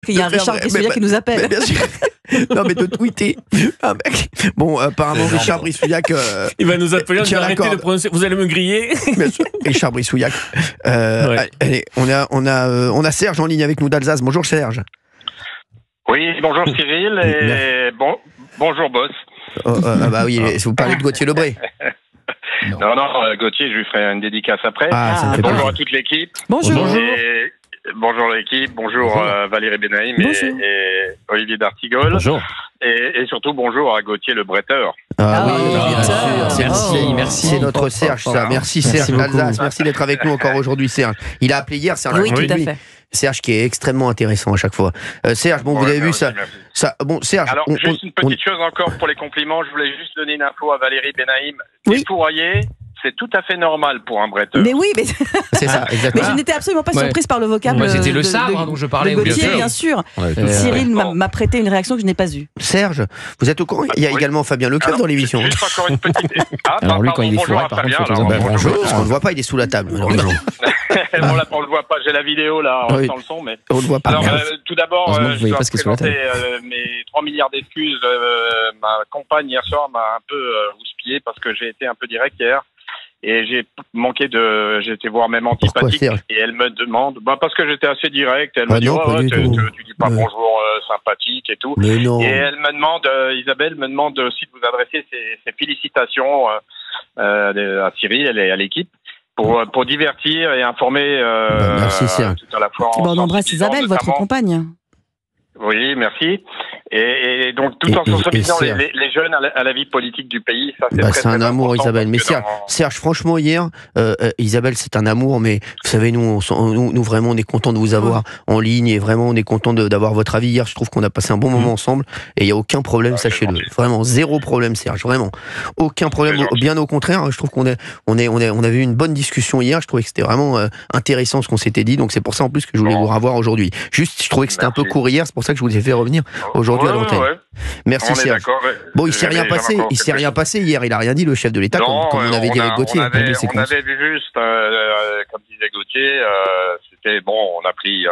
Il y a un Richard Brissouillat qui nous appelle. Bien sûr. Non, mais de tweeter. Ah, mec. Bon, apparemment, Richard Brissouillac. Il va nous appeler, on va arrêter de prononcer. Vous allez me griller. Bien sûr. Richard Brissouillac. Allez, on a Serge en ligne avec nous d'Alsace. Bonjour Serge. Oui, bonjour Cyril et bonjour boss. Bah oui, vous parlez de Gauthier Lebray. Non, Gauthier, je lui ferai une dédicace après. Bonjour à toute l'équipe. Bonjour. Bonjour l'équipe, bonjour Valérie Benaïm et Olivier d'Artigol. Bonjour. Et surtout bonjour à Gauthier le bretteur. Merci. C'est notre Serge, ça. Merci Serge d'Alsace. Merci d'être avec nous encore aujourd'hui, Serge. Il a appelé hier, Serge. Oui, tout à fait. Serge qui est extrêmement intéressant à chaque fois. Serge, bon, vous avez vu ça. Bon, Serge. Alors, juste une petite chose encore pour les compliments. Je voulais juste donner une info à Valérie Benaïm. Les fourraillers, c'est tout à fait normal pour un bretteur. Mais oui, mais c'est ça, exactement. Mais je n'étais absolument pas surprise par le vocable. Moi, c'était le sabre dont je parlais. Gauthier, bien sûr. Cyril m'a prêté une réaction que je n'ai pas eue. Serge, vous êtes au courant? Il y a également Fabien Leclerc dans l'émission. Juste encore une petite. Alors lui, quand il est fourré, par contre, bonjour. On ne le voit pas, il est sous la table. On le voit pas. J'ai la vidéo là, on sent le son, mais on le voit pas. Alors, tout d'abord, je dois présenter table. mes 3 milliards d'excuses. Ma compagne hier soir m'a un peu houspillé parce que j'ai été un peu direct hier. Et j'ai été voir même antipathique. Et elle me demande, parce que j'étais assez direct. Elle me dit, tu dis pas bonjour sympathique et tout. Mais non. Et elle me demande, Isabelle me demande aussi de vous adresser ses félicitations à Cyril et à l'équipe pour divertir et informer. Merci Serge. Tout à la fois. On embrasse Isabelle, votre compagne. Oui, merci. Et donc, tout en sensibilisant les jeunes à la vie politique du pays, ça c'est c'est un amour, Isabelle. Mais Serge, franchement, hier, Isabelle, c'est un amour, mais vous savez, nous vraiment, on est content de vous avoir en ligne et vraiment, on est content d'avoir votre avis. Hier, je trouve qu'on a passé un bon moment ensemble et il n'y a aucun problème, sachez-le. Vraiment, zéro problème, Serge, vraiment. Aucun problème, bien au contraire. Je trouve qu'on avait eu une bonne discussion hier. Je trouvais que c'était vraiment intéressant ce qu'on s'était dit. Donc, c'est pour ça, en plus, que je voulais vous revoir aujourd'hui. Juste, je trouvais que c'était un peu court hier, c'est pour ça que je vous ai fait revenir aujourd'hui à l'antenne. Merci Serge. Bon, il s'est rien passé. Il s'est rien passé hier. Il a rien dit, le chef de l'État, comme on avait dit avec Gauthier. On avait vu juste, comme disait Gauthier, c'était bon. On a pris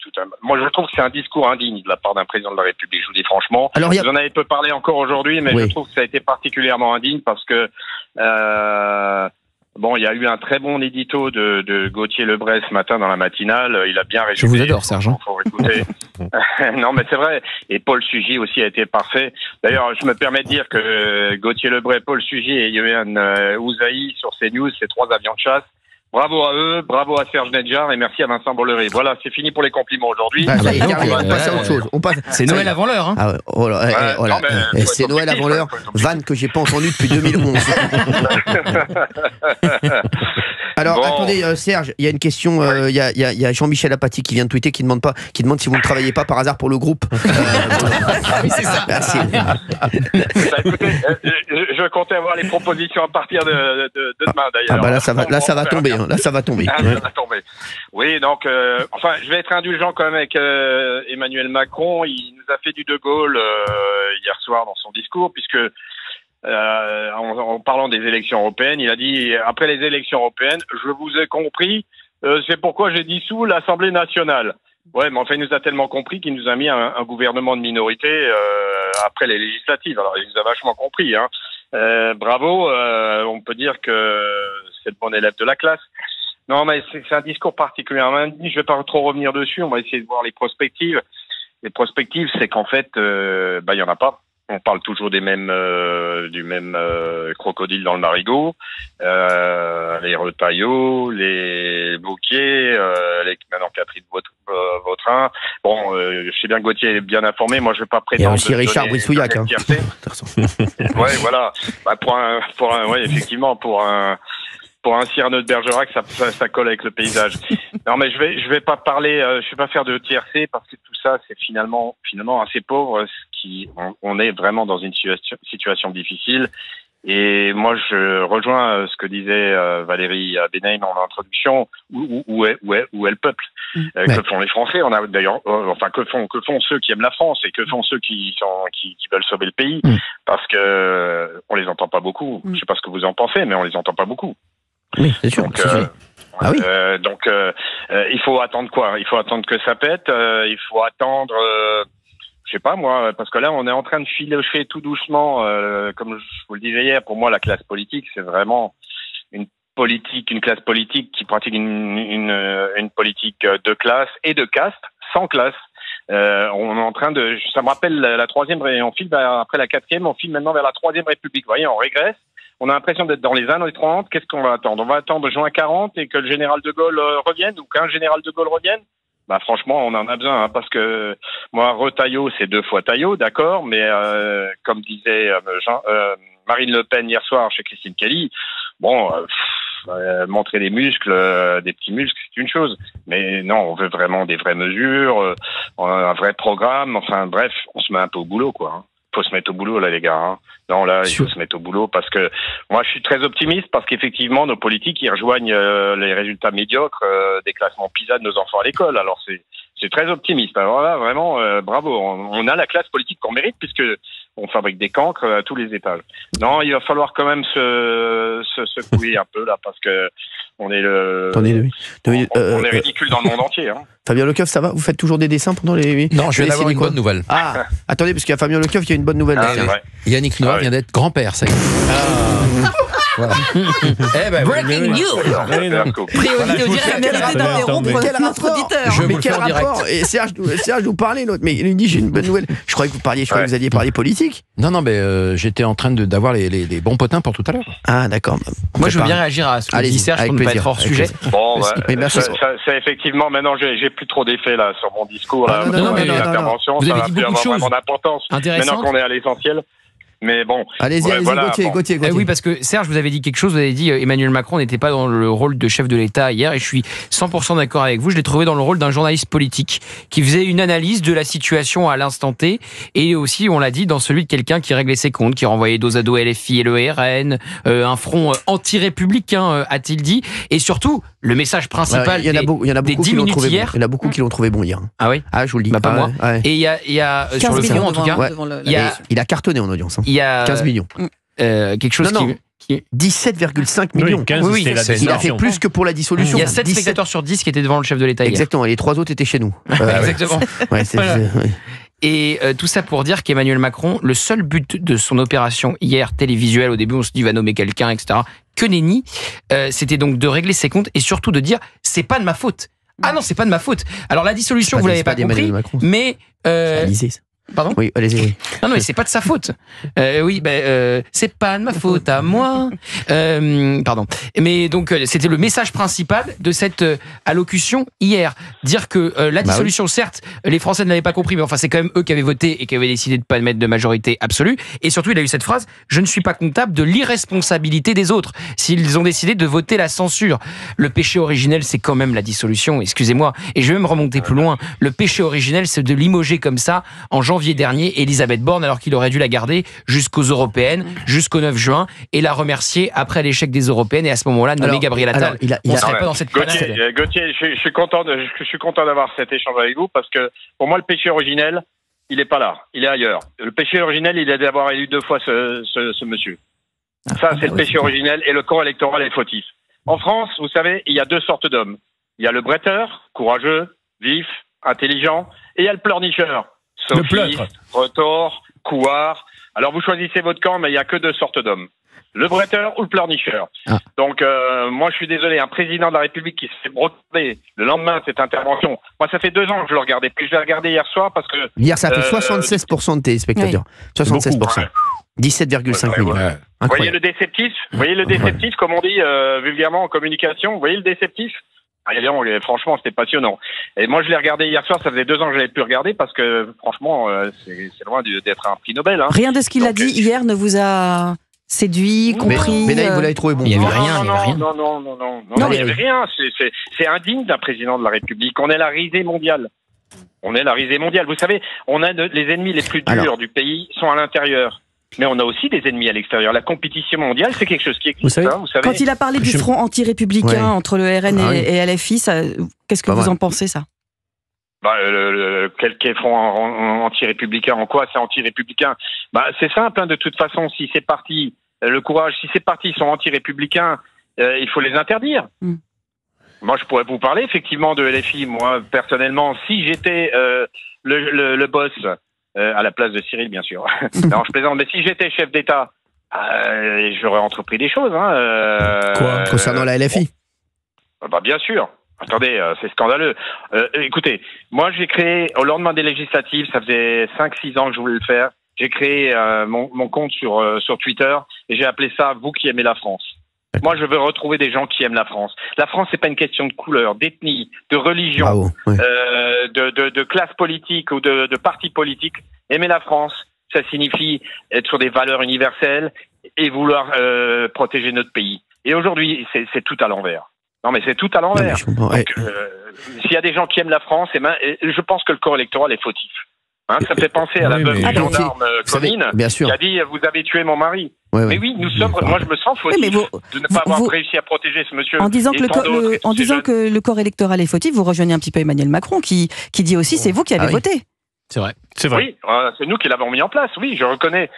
tout un. Moi, je trouve que c'est un discours indigne de la part d'un président de la République. Je vous dis franchement. Alors, vous en avez peu parlé encore aujourd'hui, mais je trouve que ça a été particulièrement indigne parce que. Bon, il y a eu un très bon édito de Gauthier Lebray ce matin dans la matinale. Il a bien résumé. Je vous adore, Serge. Faut écouter. Non, mais c'est vrai. Et Paul Sugy aussi a été parfait. D'ailleurs, je me permets de dire que Gauthier Lebray, Paul Sugy et Yohann Ouzaï sur CNews, ces 3 avions de chasse. Bravo à eux, bravo à Serge Nedjar et merci à Vincent Bolloré. Voilà, c'est fini pour les compliments aujourd'hui. On passe à autre chose. C'est Noël avant l'heure. C'est Noël avant l'heure. Vanne que j'ai pas entendu depuis 2011. Alors, attendez, Serge, il y a une question. Il y a Jean-Michel Apathy qui vient de tweeter, qui demande si vous ne travaillez pas par hasard pour le groupe. Oui, c'est ça. Merci. Écoutez, je comptais avoir les propositions à partir de demain d'ailleurs. Là, ça va tomber. Là, ça va tomber. Ça va tomber. Oui, donc, je vais être indulgent quand même avec Emmanuel Macron. Il nous a fait du De Gaulle hier soir dans son discours, puisque en parlant des élections européennes, il a dit après les élections européennes, je vous ai compris, c'est pourquoi j'ai dissous l'Assemblée nationale. Ouais, mais enfin, il nous a tellement compris qu'il nous a mis un gouvernement de minorité après les législatives. Alors, il nous a vachement compris. Bravo, on peut dire que c'est le bon élève de la classe. Non, mais c'est un discours particulièrement indigne. Je vais pas trop revenir dessus. On va essayer de voir les prospectives. Les prospectives, c'est qu'en fait, il y en a pas. On parle toujours du même crocodile dans le marigot, les Retailleau, les Bouquet, maintenant Catherine Vautrin. Bon, je sais bien que Gauthier est bien informé. Moi, je vais pas prétendre. Il y a aussi Richard Brissouillac. Ouais, voilà. Effectivement, pour un Cyrano de Bergerac, ça colle avec le paysage. Non, mais je vais pas parler, je vais pas faire de tiercé parce que tout ça, c'est finalement assez pauvre. On est vraiment dans une situation difficile. Et moi, je rejoins ce que disait Valérie Benaïm en introduction. Où est le peuple? Que font les Français? On a d'ailleurs, que font ceux qui aiment la France et que font ceux qui veulent sauver le pays? Parce que on les entend pas beaucoup. Je sais pas ce que vous en pensez, mais on les entend pas beaucoup. Oui, c'est sûr. Donc, Ah oui. Donc, il faut attendre quoi? Il faut attendre que ça pète. Il faut attendre, je sais pas moi, parce que là, on est en train de filocher tout doucement. Comme je vous le disais hier, pour moi, la classe politique, c'est vraiment une classe politique qui pratique une politique de classe et de caste, sans classe. On est en train de, ça me rappelle la troisième, on file après la quatrième, on file maintenant vers la troisième République. Vous voyez, on régresse. On a l'impression d'être dans les années 30. Qu'est-ce qu'on va attendre? On va attendre juin 40 et que le général de Gaulle revienne, ou qu'un général de Gaulle revienne? Bah franchement, on en a besoin, hein, parce que moi, Retailleau, c'est 2 fois Taillot, d'accord, mais comme disait Marine Le Pen hier soir chez Christine Kelly, bon, montrer des muscles, des petits muscles, c'est une chose, mais non, on veut vraiment des vraies mesures, un vrai programme, enfin bref, on se met un peu au boulot, quoi. Hein. Faut se mettre au boulot là, les gars. Hein. Non, là, il faut se mettre au boulot parce que moi, je suis très optimiste parce qu'effectivement, nos politiques, ils rejoignent les résultats médiocres des classements PISA de nos enfants à l'école. Alors, c'est très optimiste. Alors là, vraiment, bravo. On a la classe politique qu'on mérite puisque on fabrique des cancres à tous les étages. Non, il va falloir quand même se secouer un peu là parce que on est on est ridicule dans le monde entier. Hein. Fabien Lecoeuf, ça va? Vous faites toujours des dessins pendant les... Non, je viens d'avoir une bonne nouvelle. Ah, attendez, parce qu'il y a Fabien Lecoeuf, il y a une bonne nouvelle. Yannick Noir vient d'être grand-père, ça y est. Voilà. Breaking news. Priorité au direct, mérité d'interrompre notre auditeur. Mais quel rapport? Et Serge vous parlait, l'autre, mais il lui dit j'ai une bonne nouvelle. Je croyais que vous alliez parler politique. Non, mais j'étais en train d'avoir les bons potins pour tout à l'heure. Ah, d'accord. Moi, je veux bien réagir à ce que dit Serge pour ne pas être hors sujet. Bon, c'est effectivement, maintenant, j'ai plus trop d'effet là sur mon discours. Là, non, l'intervention, vous ça avez va dit plus beaucoup de avoir choses vraiment d'importance. Intéressantes. Maintenant qu'on est à l'essentiel. Mais bon. Allez-y, voilà, Gauthier. Oui, parce que Serge, vous avez dit quelque chose, vous avez dit Emmanuel Macron n'était pas dans le rôle de chef de l'État hier, et je suis 100% d'accord avec vous. Je l'ai trouvé dans le rôle d'un journaliste politique qui faisait une analyse de la situation à l'instant T, et aussi, on l'a dit, dans celui de quelqu'un qui réglait ses comptes, qui renvoyait dos à dos LFI et le RN, un front anti-républicain, a-t-il dit, et surtout, le message principal des 10 minutes hier. Il y en a beaucoup qui l'ont trouvé bon hier. Ah oui? Ah, je vous le dis. Bah, pas moi. Ouais. Et il y a sur le front, en tout cas, il a cartonné en audience. Il y a 15 millions. Quelque chose qui 17,5 millions. Oui, il a fait plus que pour la dissolution. Il y a 7 spectateurs sur 10 qui étaient devant le chef de l'État hier. Exactement, et les 3 autres étaient chez nous. Exactement. Voilà. Et tout ça pour dire qu'Emmanuel Macron, le seul but de son opération hier télévisuelle, au début on se dit il va nommer quelqu'un, etc. Que nenni, c'était donc de régler ses comptes et surtout de dire c'est pas de ma faute. Ah non, c'est pas de ma faute. Alors la dissolution, vous l'avez pas compris, mais pardon? Oui, allez-y. Oui. Non, mais c'est pas de sa faute. C'est pas de ma faute à moi. Pardon. Mais donc, c'était le message principal de cette allocution hier. Dire que la dissolution, certes, les Français ne l'avaient pas compris, mais enfin, c'est quand même eux qui avaient voté et qui avaient décidé de pas mettre de majorité absolue. Et surtout, il a eu cette phrase: je ne suis pas comptable de l'irresponsabilité des autres s'ils ont décidé de voter la censure. Le péché originel, c'est quand même la dissolution. Excusez-moi. Et je vais même remonter plus loin. Le péché originel, c'est de limoger comme ça, en janvier dernier, Elisabeth Borne, alors qu'il aurait dû la garder jusqu'aux européennes, jusqu'au 9 juin, et la remercier après l'échec des européennes, et à ce moment-là, nommer Gabriel Attal. On ne serait pas dans cette Gauthier, je suis content d'avoir cet échange avec vous, parce que pour moi, le péché originel, il n'est pas là, il est ailleurs. Le péché originel, il est d'avoir élu 2 fois ce monsieur. Ça, c'est le péché originel, et le corps électoral est fautif. En France, vous savez, il y a 2 sortes d'hommes. Il y a le bretteur, courageux, vif, intelligent, et il y a le pleurnicheur. Sophiste, retors, couard. Alors vous choisissez votre camp, mais il n'y a que 2 sortes d'hommes. Le bretteur ou le pleurnicheur. Donc moi je suis désolé, un président de la République qui se fait broder le lendemain de cette intervention. Moi ça fait 2 ans que je le regardais, puis je l'ai regardé hier soir parce que... Hier ça fait 76% de téléspectateurs. 76%. 17,5 millions. Vous voyez le déceptif? Vous voyez le déceptif, comme on dit vulgairement en communication? Vous voyez le déceptif? Franchement, c'était passionnant. Et moi, je l'ai regardé hier soir. Ça faisait 2 ans que je l'avais pu regarder parce que, franchement, c'est loin d'être un prix Nobel. Hein. Rien de ce qu'il a dit hier ne vous a séduit, compris. Mais là, vous l'avez trouvé bon. Il n'y avait rien. Non, il n'y avait rien. C'est indigne d'un président de la République. On est la risée mondiale. Vous savez, on a les ennemis les plus durs du pays sont à l'intérieur. Mais on a aussi des ennemis à l'extérieur. La compétition mondiale, c'est quelque chose qui existe. Vous savez. Quand il a parlé du front anti-républicain entre le RN et LFI, qu'est-ce que vous en pensez, ça? Quel front anti-républicain? En quoi c'est anti-républicain? C'est simple, hein, de toute façon, si ces partis, le courage, si ces partis sont anti-républicains, il faut les interdire. Moi, je pourrais vous parler effectivement de LFI. Moi, personnellement, si j'étais le boss, à la place de Cyril, bien sûr. Non, je plaisante. Mais si j'étais chef d'État, j'aurais entrepris des choses. Quoi concernant la LFI? Bah, bien sûr. Attendez, c'est scandaleux. Écoutez, moi, j'ai créé, au lendemain des législatives, ça faisait 5-6 ans que je voulais le faire. J'ai créé mon compte sur Twitter et j'ai appelé ça « Vous qui aimez la France ». Moi, je veux retrouver des gens qui aiment la France. La France, c'est pas une question de couleur, d'ethnie, de religion, de classe politique ou de parti politique. Aimer la France, ça signifie être sur des valeurs universelles et vouloir protéger notre pays. Et aujourd'hui, c'est tout à l'envers. Non, mais c'est tout à l'envers. S'il y a des gens qui aiment la France, je pense que le corps électoral est fautif. Ça fait penser à la veuve du gendarme Comines qui a dit « Vous avez tué mon mari ». Mais oui, nous sommes. Moi, je me sens fautif de ne pas avoir réussi à protéger ce monsieur. En disant que le corps électoral est fautif, vous rejoignez un petit peu Emmanuel Macron qui dit aussi c'est vous qui avez voté. C'est vrai. Oui, c'est nous qui l'avons mis en place. Oui, je reconnais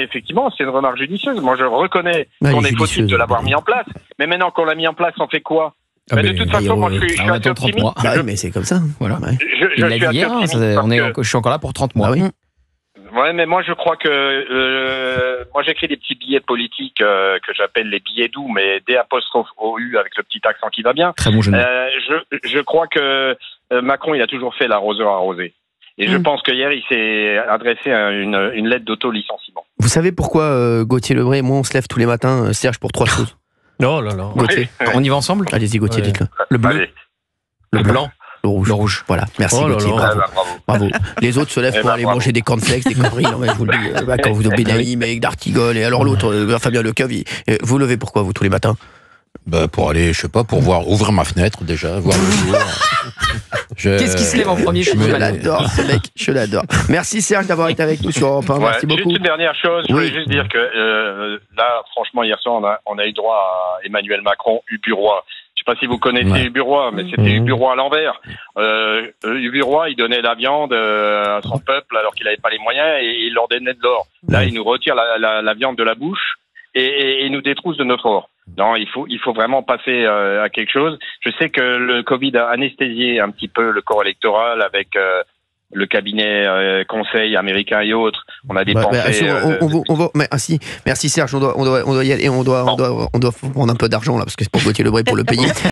effectivement. C'est une remarque judicieuse. Moi, je reconnais qu'on est fautif de l'avoir mis en place. Mais maintenant qu'on l'a mis en place, on fait quoi? De toute façon, moi, je suis assez optimiste. Mais c'est comme ça. Voilà. Je suis encore là pour 30 mois. Oui. Ouais, mais moi je crois que moi j'écris des petits billets politiques que j'appelle les billets doux, mais D'*OU avec le petit accent qui va bien. Très bon jeu. Je crois que Macron il a toujours fait l'arroseur arrosé. Et je pense qu'hier il s'est adressé à une lettre d'auto-licenciement. Vous savez pourquoi Gauthier Lebray et moi on se lève tous les matins, Serge, pour 3 choses? Non, là, là. Gauthier. On y va ensemble? Allez-y Gauthier, dites-le. Le bleu. Allez. Le blanc. Le rouge. Voilà, merci Gauthier, bravo. Les autres se lèvent pour aller manger des cornflakes, des conneries, non, mais je vous le dis, quand vous obéissez avec d'Artigol, et alors l'autre, Fabien Lecoeuf, vous levez pourquoi, vous, tous les matins? Pour aller, je sais pas, pour ouvrir ma fenêtre déjà, voir le jour. Qu'est-ce qui se lève en premier? Je l'adore, ce mec, je l'adore. Merci Serge d'avoir été avec nous sur Europe 1, merci beaucoup. Juste une dernière chose, je voulais juste dire que là, franchement, hier soir, on a eu droit à Emmanuel Macron, Uburois. Je sais pas si vous connaissez Uburois, mais c'était Uburois à l'envers. Uburois, il donnait la viande à son peuple alors qu'il n'avait pas les moyens et il leur donnait de l'or. Là, il nous retire la viande de la bouche et nous détrousse de notre or. Non, il faut vraiment passer à quelque chose. Je sais que le Covid a anesthésié un petit peu le corps électoral avec le cabinet conseil américain et autres. On a dépensé. Merci Serge, on doit y aller, on doit prendre un peu d'argent là parce que c'est pour Gauthier Lebray pour le payer.